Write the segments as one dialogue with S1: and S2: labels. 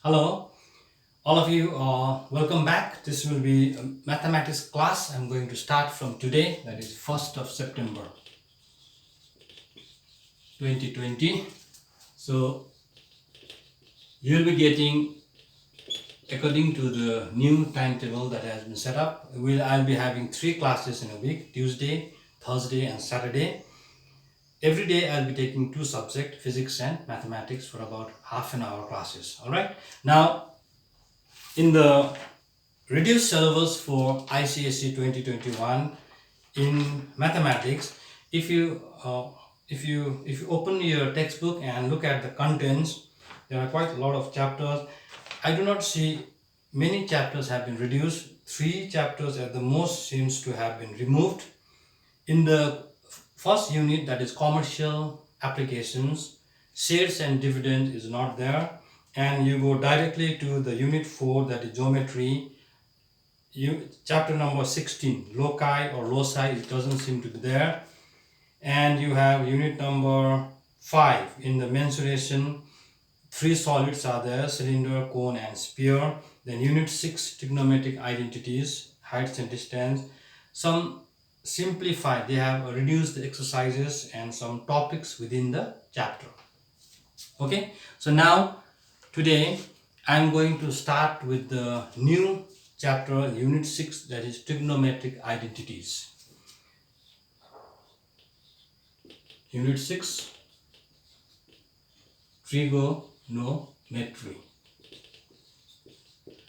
S1: Hello, all of you. Welcome back. This will be a mathematics class. I'm going to start from today, that is 1st of September 2020. So you'll be getting, according to the new timetable that has been set up, I'll be having 3 classes in a week: Tuesday, Thursday, and Saturday. Every day I'll be taking 2 subjects, physics and mathematics, for about half an hour classes. All right. Now, in the reduced syllabus for ICSE 2021 in mathematics, if you open your textbook and look at the contents, there are quite a lot of chapters. I do not see many chapters have been reduced. 3 chapters at the most seems to have been removed. In the first unit, that is commercial applications, shares and dividend is not there, and you go directly to the unit 4, that is geometry. Chapter number 16, loci or loci, it doesn't seem to be there. And you have unit number 5 in the mensuration. 3 solids are there: cylinder, cone, and sphere. Then unit 6, trigonometric identities, heights and distance. Some simplified, they have reduced the exercises and some topics within the chapter. Okay, so now today I'm going to start with the new chapter, unit 6, that is trigonometric identities. Unit 6, trigonometry.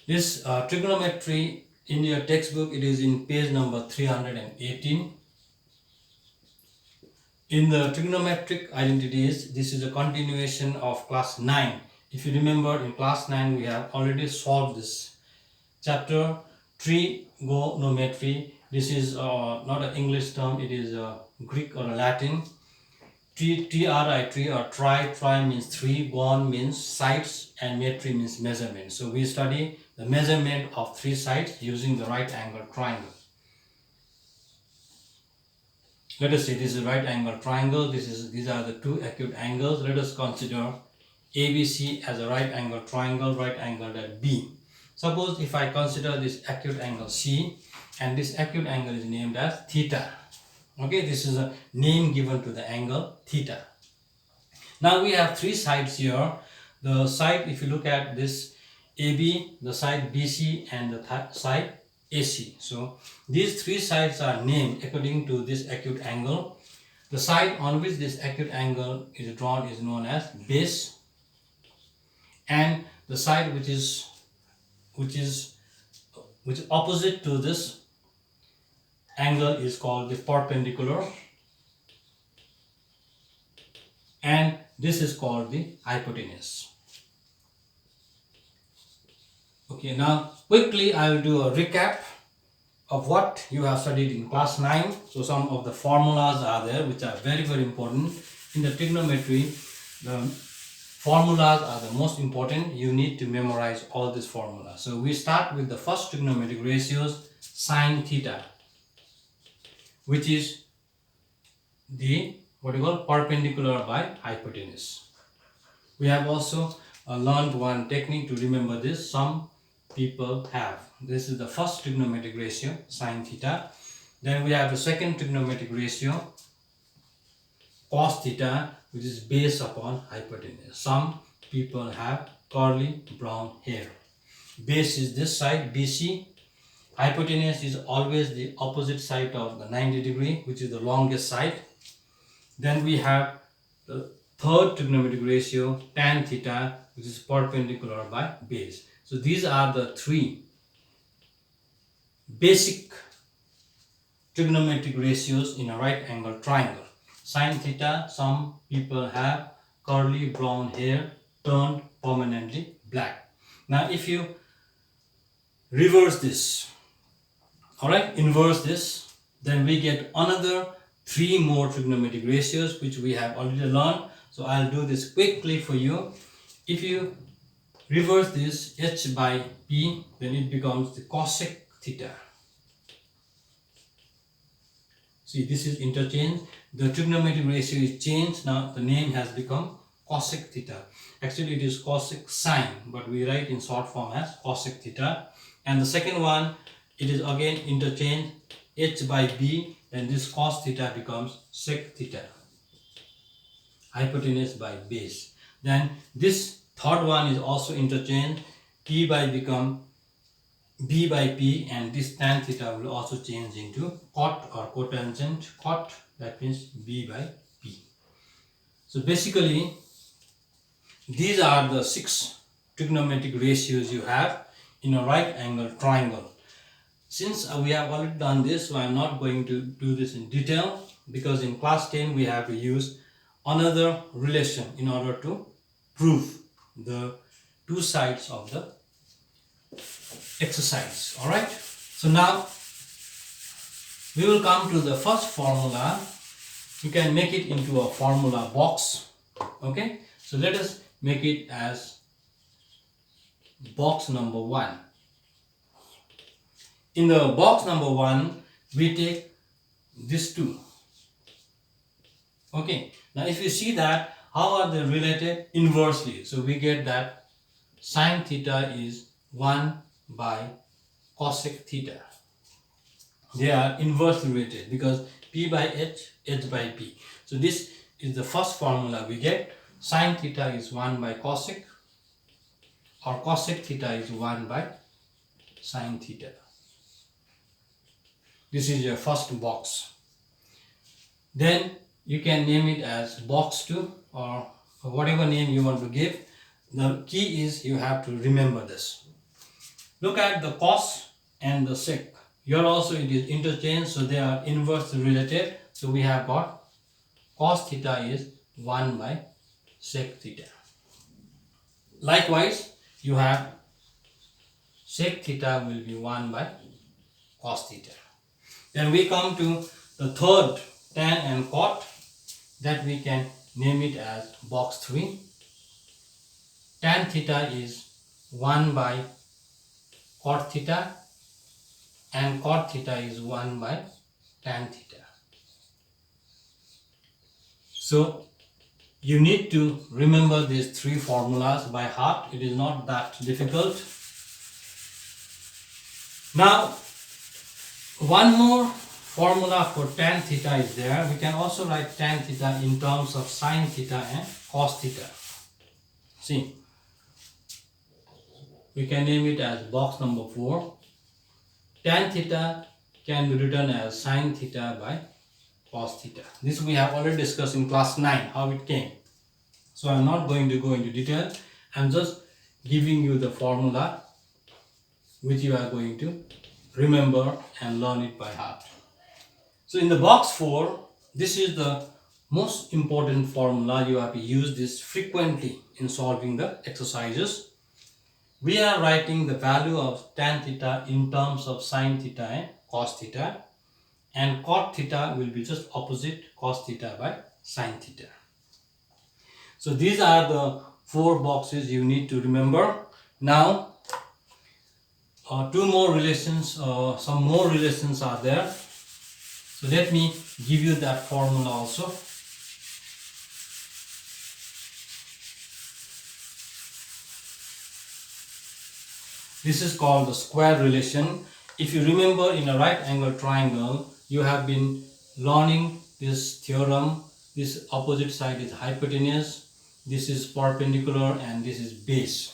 S1: This trigonometry, in your textbook, it is in page number 318. In the trigonometric identities, this is a continuation of class 9. If you remember, in class 9 we have already solved this chapter, trigonometry. This is not an English term, it is a Greek or a Latin. Tri or tri means 3, gon means sides, and metry means measurement. So we study the measurement of 3 sides using the right angle triangle. Let us say this is right angle triangle. These are the 2 acute angles. Let us consider ABC as a right angle triangle, right angled at B. Suppose if I consider this acute angle C, and this acute angle is named as theta. Okay, this is a name given to the angle theta. Now we have 3 sides here. The side, if you look at this AB, the side BC, and the side AC. So these 3 sides are named according to this acute angle. The side on which this acute angle is drawn is known as base, and the side which is opposite to this angle is called the perpendicular, and this is called the hypotenuse. Okay, now quickly I will do a recap of what you have studied in class 9. So some of the formulas are there which are very important. In the trigonometry, the formulas are the most important. You need to memorize all these formulas. So we start with the first trigonometric ratios, sine theta, which is the perpendicular by hypotenuse. We have also learned one technique to remember this. Some people have. This is the first trigonometric ratio, sine theta. Then we have the second trigonometric ratio, cos theta, which is based upon hypotenuse. Some people have curly brown hair. Base is this side, BC. Hypotenuse is always the opposite side of the 90 degree, which is the longest side. Then we have the third trigonometric ratio, tan theta, which is perpendicular by base. So these are the 3 basic trigonometric ratios in a right angle triangle. Sine theta, some people have curly brown hair turned permanently black. Now if you reverse this, alright, inverse this, then we get another 3 more trigonometric ratios which we have already learned. So I'll do this quickly for you. If you reverse this, h by p, then it becomes the cosec theta. See, this is interchange. The trigonometric ratio is changed. Now the name has become cosec theta. Actually it is cosec sine, but we write in short form as cosec theta. And the second one, it is again interchange h by b, and this cos theta becomes sec theta, hypotenuse by base. Then this third one is also interchange, p by become b by p, and this tan theta will also change into cot or cotangent cot, that means b by p. So basically these are the 6 trigonometric ratios you have in a right angle triangle. Since we have already done this, so I am not going to do this in detail, because in class 10 we have to use another relation in order to prove the two sides of the exercise. Alright, so now we will come to the first formula. You can make it into a formula box. Okay, so let us make it as box number 1. In the box number 1, we take these two. Okay, now if you see that, how are they related? Inversely. So we get that sine theta is 1 by cosec theta. They are inversely related because p by h, h by p. So this is the first formula we get. Sine theta is 1 by cosec, or cosec theta is 1 by sine theta. This is your first box. Then you can name it as box 2 or whatever name you want to give. The key is you have to remember this. Look at the cos and the sec. Here also it is interchange, so they are inversely related. So we have got cos theta is 1 by sec theta. Likewise, you have sec theta will be 1 by cos theta. Then we come to the third, tan and cot, that we can name it as box 3. Tan theta is 1 by cot theta, and cot theta is 1 by tan theta. So you need to remember these 3 formulas by heart. It is not that difficult. Now one more formula for tan theta is there. We can also write tan theta in terms of sine theta and cos theta. See, we can name it as box number 4. Tan theta can be written as sine theta by cos theta. This we have already discussed in class 9 how it came. So I am not going to go into detail. I am just giving you the formula which you are going to remember and learn it by heart. So in the box 4, this is the most important formula. You have to use this frequently in solving the exercises. We are writing the value of tan theta in terms of sine theta and cos theta, and cot theta will be just opposite cos theta by sine theta. So these are the 4 boxes you need to remember. Now some more relations are there. So let me give you that formula also. This is called the square relation. If you remember, in a right angle triangle, you have been learning this theorem. This opposite side is hypotenuse, this is perpendicular, and this is base.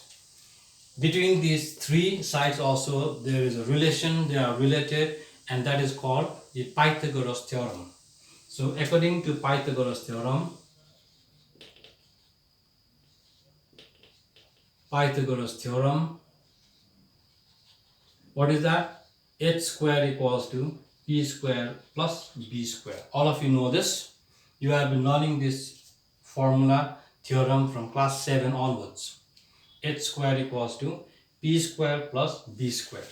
S1: Between these 3 sides also there is a relation, they are related, and that is called the Pythagoras theorem. So according to Pythagoras theorem, what is that? H square equals to p square plus b square. All of you know this. You have been learning this formula theorem from class 7 onwards. H square equals to p square plus b square.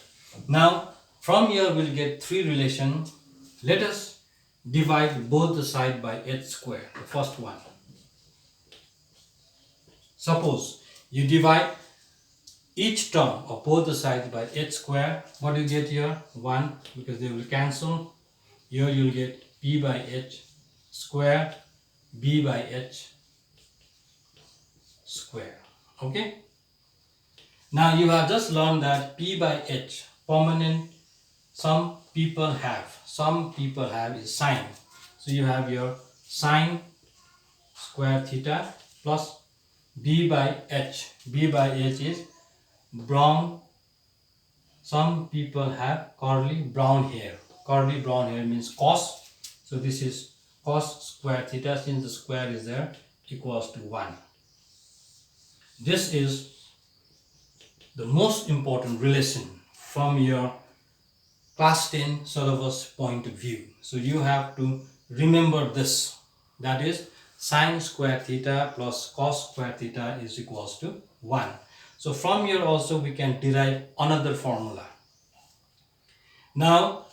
S1: Now from here we'll get 3 relations. Let us divide both the side by h square, the first one. Suppose you divide each term of both the sides by h square. What do you get here? 1, because they will cancel. Here you will get p by h square, b by h square. Okay. Now you have just learned that P by H, permanent, some people have is sine. So you have your sine square theta plus B by H. B by H is brown. Some people have curly brown hair. Curly brown hair means cos. So this is cos square theta, since the square is there, equals to 1. This is the most important relation from your class 10 syllabus point of view. So you have to remember this. That is sine square theta plus cos square theta is equals to 1. So from here also we can derive another formula. Now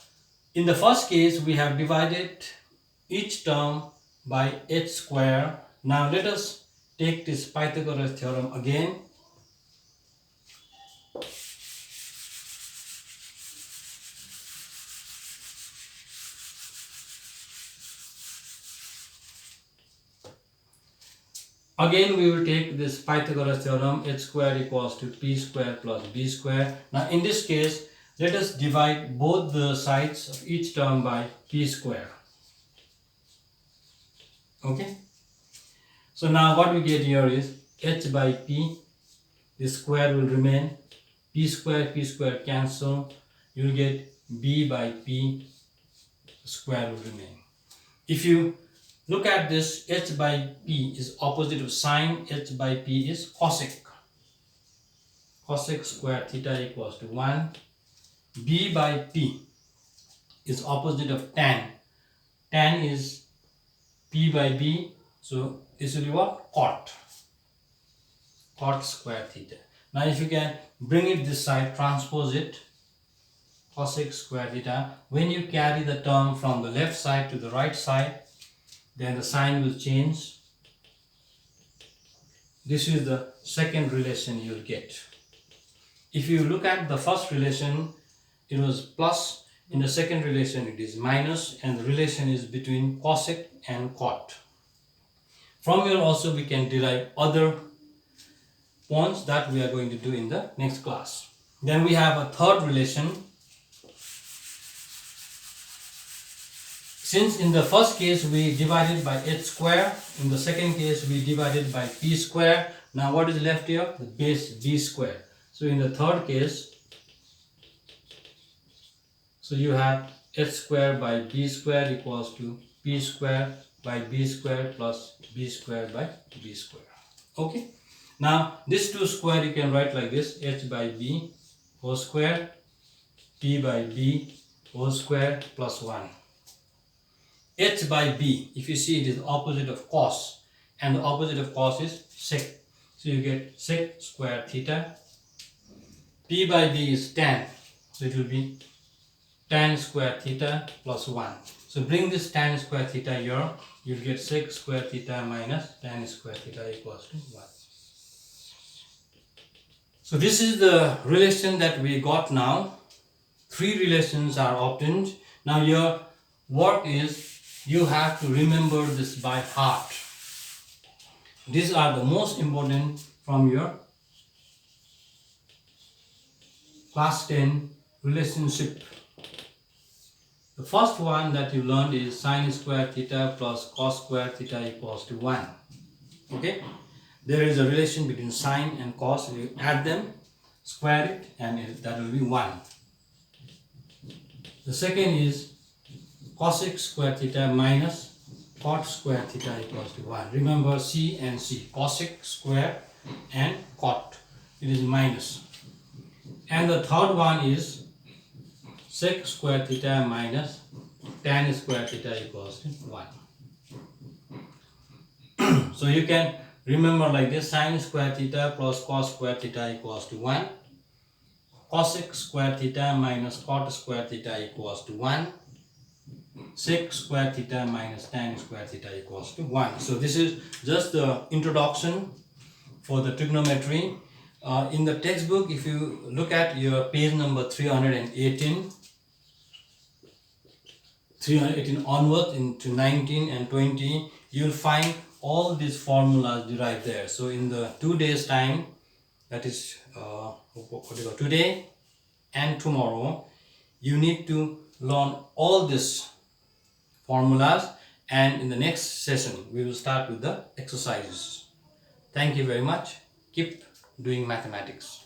S1: in the first case we have divided each term by h square. Now let us take this Pythagoras theorem again. Again we will take this Pythagoras theorem, h square equals to p square plus b square. Now in this case, let us divide both the sides of each term by p square. Okay. So now what we get here is h by p, the square will remain, p square cancel, you will get b by p, square will remain. If you look at this, h by p is opposite of sine, h by p is cosec. Cosec square theta equals to 1. B by p is opposite of tan. Tan is p by b, so this will be what? Cot. Cot square theta. Now if you can bring it this side, transpose it, cosec square theta. When you carry the term from the left side to the right side, then the sign will change. This is the second relation you will get. If you look at the first relation, it was plus. In the second relation, it is minus, and the relation is between cosec and cot. From here also we can derive other points that we are going to do in the next class. Then we have a third relation. Since in the first case we divided by h square, in the second case we divided by p square. Now what is left here? The base b square. So in the third case, so you have h square by b square equals to p square by b square plus b square by b square. Okay. Now this 2 square you can write like this, h by b whole square, p by b whole square plus 1. H by b, if you see, it is opposite of cos, and the opposite of cos is sec. So you get sec square theta. P by b is tan, so it will be tan square theta plus 1. So bring this tan square theta here, you will get sec square theta minus tan square theta equals to 1. So this is the relation that we got now. 3 relations are obtained. Now your work is, you have to remember this by heart. These are the most important from your class 10 relationship. The first one that you learned is sine square theta plus cos square theta equals to 1. Okay. There is a relation between sine and cos. You add them, square it, and that will be 1. The second is cosec square theta minus cot square theta equals to 1. Remember c and c, cosec square and cot, it is minus. And the third one is sec square theta minus tan square theta equals to 1. So you can remember like this, sine square theta plus cos square theta equals to 1. Cosec square theta minus cot square theta equals to 1. Sec square theta minus tan square theta equals to 1. So this is just the introduction for the trigonometry. In the textbook, if you look at your page number 318 onwards into 19 and 20, you will find all these formulas derived there. So in the 2 days time, that is today and tomorrow, you need to learn all these formulas, and in the next session we will start with the exercises. Thank you very much. Keep doing mathematics.